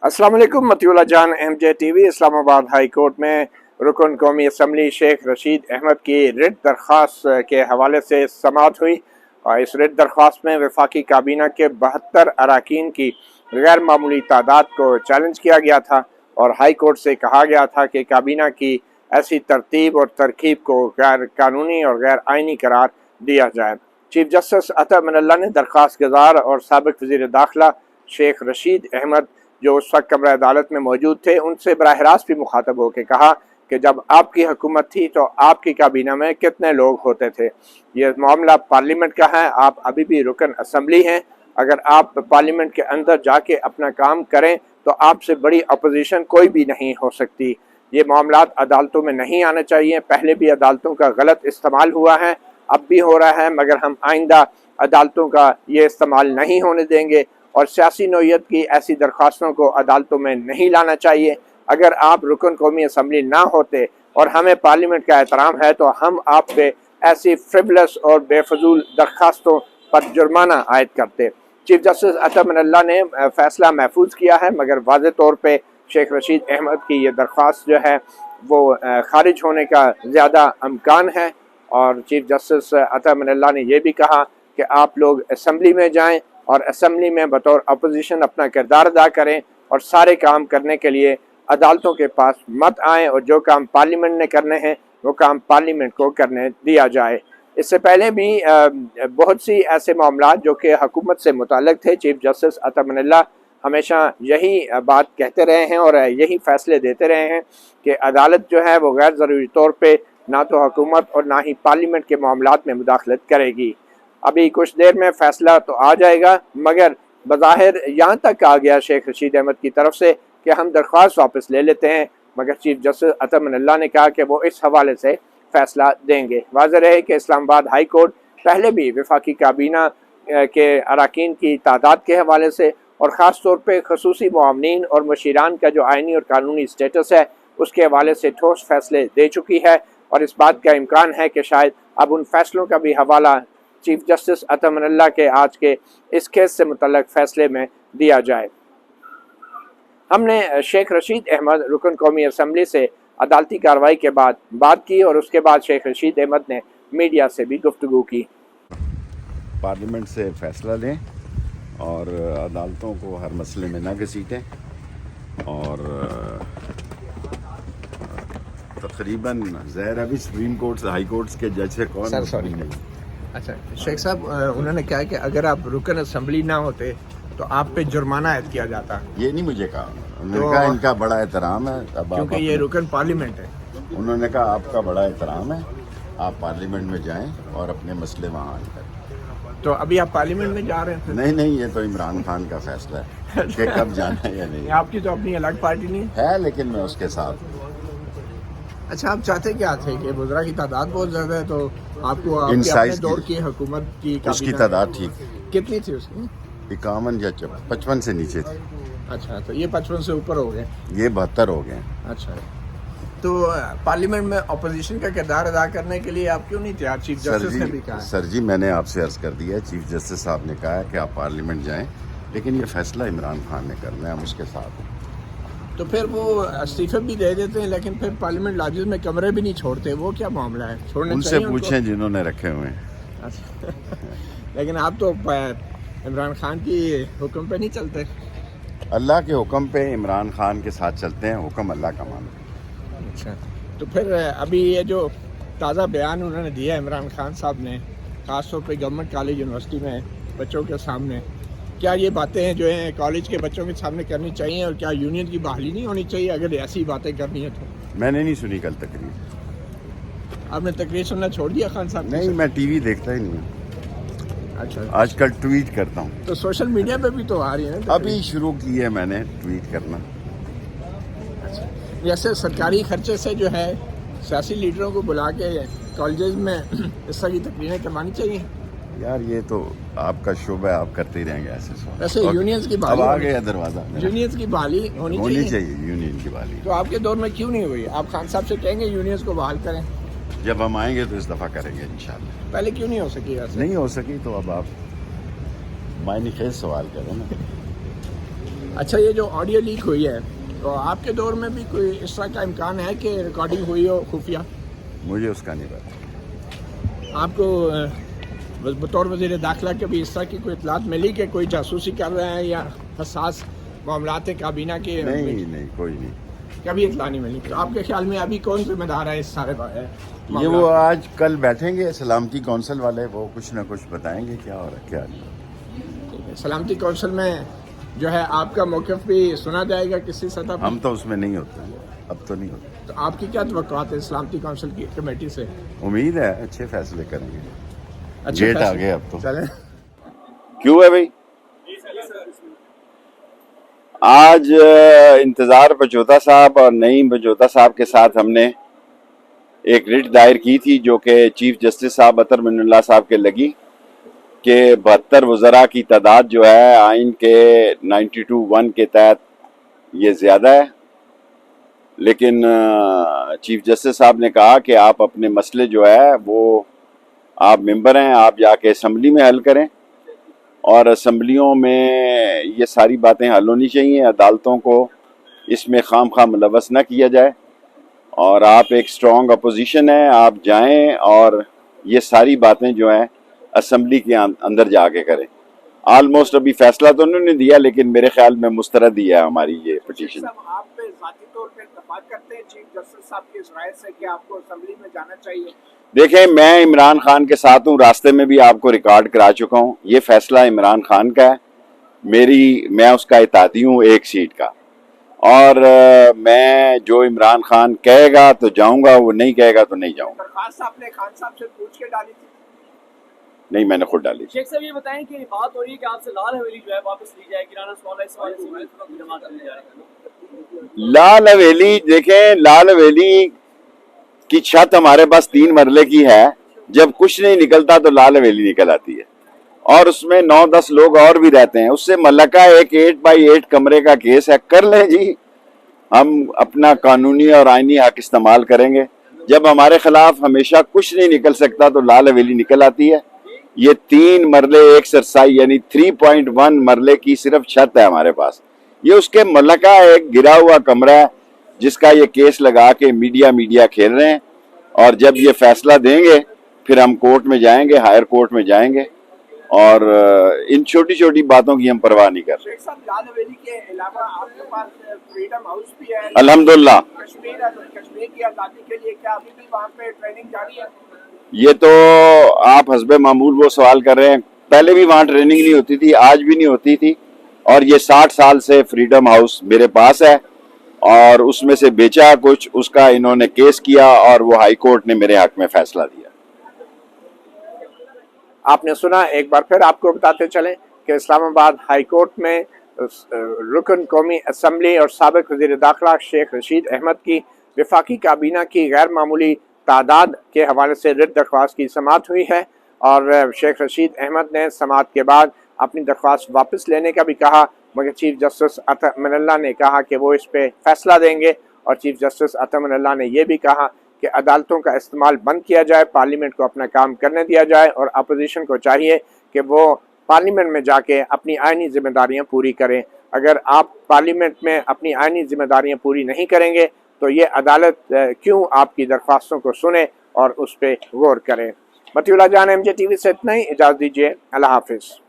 अस्सलाम वालेकुम। मतिउल्लाह जान MJ TV Islamabad high court में रुकन कौमी असम्बली शेख रशीद अहमद की रिट दरख्वास्त के हवाले से समाअत हुई और इस रिट दरख्वास्त में वफाकी काबीना के 72 अरकान की गैर मामूली तादाद को चैलेंज किया गया था और हाई कोर्ट से कहा गया था कि काबीना की ऐसी तरतीब और तरकीब को गैर कानूनी और गैर आइनी करार दिया जाए। चीफ जस्टिस अता मिनल्ला ने दरख्वास्त गुजार और साबिक वज़ीर दाखिला शेख रशीद अहमद जो उस वक्त कमरा अदालत में मौजूद थे उनसे बराह रास्त भी मुखातब होकर कहा कि जब आपकी हुकूमत थी तो आपकी काबीना में कितने लोग होते थे। ये मामला पार्लियामेंट का है, आप अभी भी रुकन असम्बली हैं। अगर आप पार्लियामेंट के अंदर जाके अपना काम करें तो आपसे बड़ी अपोजिशन कोई भी नहीं हो सकती। ये मामला अदालतों में नहीं आना चाहिए। पहले भी अदालतों का गलत इस्तेमाल हुआ है, अब भी हो रहा है, मगर हम आइंदा अदालतों का ये इस्तेमाल नहीं होने देंगे और सियासी नौयत की ऐसी दरख्वास्तों को अदालतों में नहीं लाना चाहिए। अगर आप रुकन कौमी असम्बली ना होते और हमें पार्लियामेंट का एहतराम है तो हम आप पे ऐसी फ्रिवलस और बेफजूल दरख्वास्तों पर जुर्माना आयद करते। चीफ जस्टिस अता मिनल्ला ने फैसला महफूज किया है, मगर वाज़ेह तौर पे शेख रशीद अहमद की ये दरख्वास्त जो है वो खारिज होने का ज़्यादा अमकान है। और चीफ जस्टिस अता मिनल्ला ने यह भी कहा कि आप लोग असम्बली में जाएँ और असम्बली में बतौर अपोजिशन अपना किरदार अदा करें और सारे काम करने के लिए अदालतों के पास मत आएँ और जो काम पार्लियामेंट ने करने हैं वो काम पार्लियामेंट को करने दिया जाए। इससे पहले भी बहुत सी ऐसे मामला जो कि हुकूमत से मुताल्लिक थे, चीफ जस्टिस अता मिनल्ला हमेशा यही बात कहते रहे हैं और यही फैसले देते रहे हैं कि अदालत जो है वो गैर ज़रूरी तौर पर ना तो हुकूमत और ना ही पार्लियामेंट के मामलात में मुदाखलत करेगी। अभी कुछ देर में फ़ैसला तो आ जाएगा, मगर बज़ाहिर यहाँ तक आ गया शेख रशीद अहमद की तरफ से कि हम दरख्वास्त वापस ले लेते हैं, मगर चीफ जस्टिस अता मिनल्ला ने कहा कि वो इस हवाले से फ़ैसला देंगे। वाज़ेह रहे कि इस्लामाबाद हाई कोर्ट पहले भी वफाकी काबीना के अरकान की तादाद के हवाले से और ख़ास तौर पर खसूसी मुआवनीन और मशीरान का जो आइनी और कानूनी स्टेटस है उसके हवाले से ठोस फैसले दे चुकी है और इस बात का इम्कान है कि शायद अब उन फैसलों का भी हवाला चीफ जस्टिस अता मिनल्ला के आज के इस केस से मुतल्लक फैसले में दिया जाए। हमने शेख रशीद अहमद रुकन कौमी असम्बली से अदालती कार्रवाई के बाद बात की और उसके बाद शेख रशीद अहमद ने मीडिया से भी गुफ्तगू की। पार्लियामेंट से फैसला लें और अदालतों को हर मसले में न घसीटें और तकरीबन ज़ाहिर अभी सुप्रीम कोर्ट हाई कोर्ट्स के जज है कौन नहीं। अच्छा शेख साहब, उन्होंने कहा कि अगर आप रुकन असम्बली ना होते तो आप पे जुर्माना आयद किया जाता। ये नहीं मुझे कहा, उन्होंने कहा इनका बड़ा एहतराम है, अब क्योंकि ये रुकन पार्लियामेंट है। उन्होंने कहा आपका बड़ा एहतराम है, आप पार्लियामेंट में जाएं और अपने मसले वहाँ हल करें। तो अभी आप पार्लियामेंट में जा रहे हैं? नहीं, ये तो इमरान खान का फैसला है कि कब जाना है या नहीं। आपकी तो अपनी अलग पार्टी नहीं है, लेकिन मैं उसके साथ। अच्छा, आप चाहते क्या थे कि वज़रा की तादाद बहुत ज़्यादा है तो आपको अपने दौर की हुकूमत की उसकी तादाद ठीक कितनी थी उसकी? 51 या 55 से नीचे थी। अच्छा, तो ये 55 से ऊपर हो गए, ये 72 हो गए। अच्छा, तो पार्लियामेंट में अपोजिशन का किरदार अदा करने के लिए आप क्यों नहीं तैयार? चीफ जस्टिस ने भी कहा। सर जी, मैंने आपसे अर्ज कर दिया, चीफ जस्टिस साहब ने कहा है कि आप पार्लियामेंट जाएं, लेकिन ये फैसला इमरान खान ने करना है, हम उसके साथ हैं। तो फिर वो इस्तीफे भी दे देते हैं लेकिन फिर पार्लियामेंट लाजिज में कमरे भी नहीं छोड़ते, वो क्या मामला है? छोड़ने उनसे पूछें जिन्होंने रखे हुए हैं। अच्छा लेकिन आप तो इमरान खान की हुक्म पे नहीं चलते। अल्लाह के हुक्म पे इमरान खान के साथ चलते हैं, हुक्म अल्लाह का मानते। अच्छा, तो फिर अभी ये जो ताज़ा बयान उन्होंने दिया इमरान खान साहब ने ख़ास तौर पे गवर्नमेंट कॉलेज यूनिवर्सिटी में बच्चों के सामने, क्या ये बातें हैं जो हैं कॉलेज के बच्चों के सामने करनी चाहिए और क्या यूनियन की बहाली नहीं होनी चाहिए अगर ऐसी बातें करनी है तो? मैंने नहीं सुनी कल तकरीर। आपने तकरीर सुनना छोड़ दिया खान साहब? नहीं, मैं टीवी देखता ही नहीं हूँ। अच्छा, आजकल ट्वीट करता हूँ। तो सोशल मीडिया पे भी तो आ रही है ना? अभी शुरू की है मैंने ट्वीट करना। अच्छा, जैसे सरकारी खर्चे से जो है सियासी लीडरों को बुला के कॉलेज में इस तरह की तकरीरें करवानी चाहिए? यार ये तो आपका शुभ है, आप करते ही रहेंगे ऐसे। वैसे यूनियंस की बहाली, अब आ गया दरवाजा, यूनियंस की बहाली होनी चाहिए यूनियन की बहाली। तो आपके दौर में क्यों नहीं हुई? आप खान साहब से कहेंगे यूनियंस को बहाल करें? जब हम आएंगे तो इस दफ़ा करेंगे इंशाल्लाह। पहले क्यों नहीं हो सकी? ऐसे नहीं हो सकी तो अब आप मायने खेज सवाल करें ना। अच्छा, ये जो ऑडियो लीक हुई है तो आपके दौर में भी कोई इस तरह का इम्कान है कि रिकॉर्डिंग हुई हो खुफिया? मुझे उसका नहीं पता। आपको बतौर वज़ीर दाखिला के भी इस तरह की कोई इतलात मिली कि कोई जासूसी कर रहे हैं या हसास मामलात काबीना के? नहीं, कोई नहीं। कभी इतला नहीं मिली। तो आपके ख्याल में अभी कौन जिम्मेदार है इस सारे ये वो आज कल बैठेंगे सलामती कौंसिल वाले, वो कुछ ना कुछ बताएंगे क्या हो रहा है क्या नहीं। सलामती कौंसिल में जो है आपका मौक़िफ़ भी सुना जाएगा किसी सतह पर? हम तो उसमें नहीं होते हैं, अब तो नहीं होते। तो आपकी क्या तवक्कुआत है सलामती कौंसिल की कमेटी से? उम्मीद है अच्छे फैसले करेंगे। अच्छे गेट आ फैसले- गए अब तो। चलें। क्यों है भाई? आज इंतजार बजोता साहब और नईम बजोता साहब के साथ हमने एक रिट दायर की थी जो कि चीफ जस्टिस साहब अतर मिन्नुल्लाह साहब के लगी कि 72 वज़रा की तादाद जो है आइन के 92(1) के तहत ये ज़्यादा है, लेकिन चीफ जस्टिस साहब ने कहा कि आप अपने मसले जो है वो आप मेंबर हैं, आप जाके असम्बली में हल करें और असम्बलियों में ये सारी बातें हल होनी चाहिए। अदालतों को इसमें खामखा मुलव्वस न किया जाए और आप एक स्ट्रॉन्ग अपोजिशन है, आप जाएं और ये सारी बातें जो हैं असम्बली के अंदर जाके करें। ऑलमोस्ट अभी फैसला तो उन्होंने दिया लेकिन मेरे ख्याल में मुस्तरद ही है हमारी ये पिटीशन। आप पे ज़ाती तौर पे इत्तेफाक करते हैं चीफ जस्टिस साहब की इस राय से कि आपको असम्बली में जाना चाहिए? देखें, मैं इमरान खान के साथ हूँ, रास्ते में भी आपको रिकॉर्ड करा चुका हूँ। ये फैसला इमरान खान का है, मैं उसका इत्तेहादी हूँ एक सीट का, और मैं जो इमरान खान कहेगा तो जाऊंगा, वो नहीं कहेगा तो नहीं जाऊंगा। दरख्वास्त आपने खान साहब से पूछ के डाली थी? नहीं, मैंने खुद डाली। शेख साहब ये बताएं कि बात हो रही है कि आपसे लाल हवेली जो है वापस ली जाएगी, राना सवाल है इस वाले से जमा कर ली जाएगी। लाल हवेली, देखें, लाल हवेली की छत हमारे पास 3 मरले की है। जब कुछ नहीं निकलता तो लाल हवेली निकल आती है और उसमें 9-10 लोग और भी रहते हैं। उससे मलका एक 8x8 कमरे का केस है, कर लें जी, हम अपना कानूनी और आईनी हक इस्तेमाल करेंगे। जब हमारे खिलाफ हमेशा कुछ नहीं निकल सकता तो लाल हवेली निकल आती है। ये 3 मरले एक सरसाई यानी 3.1 मरले की सिर्फ छत है हमारे पास। ये उसके मलका एक गिरा हुआ कमरा है जिसका ये केस लगा के मीडिया खेल रहे हैं, और जब ये फैसला देंगे फिर हम कोर्ट में जाएंगे, हायर कोर्ट में जाएंगे, और इन छोटी छोटी बातों की हम परवाह नहीं कर रहे। शेख साहब, लाल हवेली के अलावा आपके पास फ्रीडम हाउस भी है अल्हम्दुलिल्लाह। कश्मीर की आज़ादी के लिए, क्या अभी भी वहाँ पे ट्रेनिंग जारी है? ये तो आप हस्बे मामूल वो सवाल कर रहे हैं। पहले भी वहाँ ट्रेनिंग नहीं होती थी, आज भी नहीं होती थी, और ये 60 साल से फ्रीडम हाउस मेरे पास है और उसमें से बेचा कुछ, उसका इन्होंने केस किया और वो हाई कोर्ट ने मेरे हक में फैसला दिया। आपने सुना, एक बार फिर आपको बताते चलें कि इस्लामाबाद हाई कोर्ट में रुकन कौमी असम्बली और साबिक वज़ीर दाखिला शेख रशीद अहमद की वफाकी काबीना की गैर मामूली तादाद के हवाले से रिट दरख्वास्त की समाअत हुई है, और शेख रशीद अहमद ने समाअत के बाद अपनी दरख्वास्त वापस लेने का भी कहा, मगर चीफ जस्टिस अतर मिन्नुल्लाह ने कहा कि वो इस पर फैसला देंगे। और चीफ जस्टिस अतर मिन्नुल्लाह ने यह भी कहा कि अदालतों का इस्तेमाल बंद किया जाए, पार्लियामेंट को अपना काम करने दिया जाए, और अपोजिशन को चाहिए कि वो पार्लियामेंट में जाके अपनी आइनी जिम्मेदारियां पूरी करें। अगर आप पार्लियामेंट में अपनी आइनी जिम्मेदारियां पूरी नहीं करेंगे तो ये अदालत क्यों आपकी दरख्वास्तों को सुने और उस पर गौर करें। मतीउल्लाह जान, MJ TV से इतना ही, इजाज़त दीजिए, अल्लाह हाफिज़।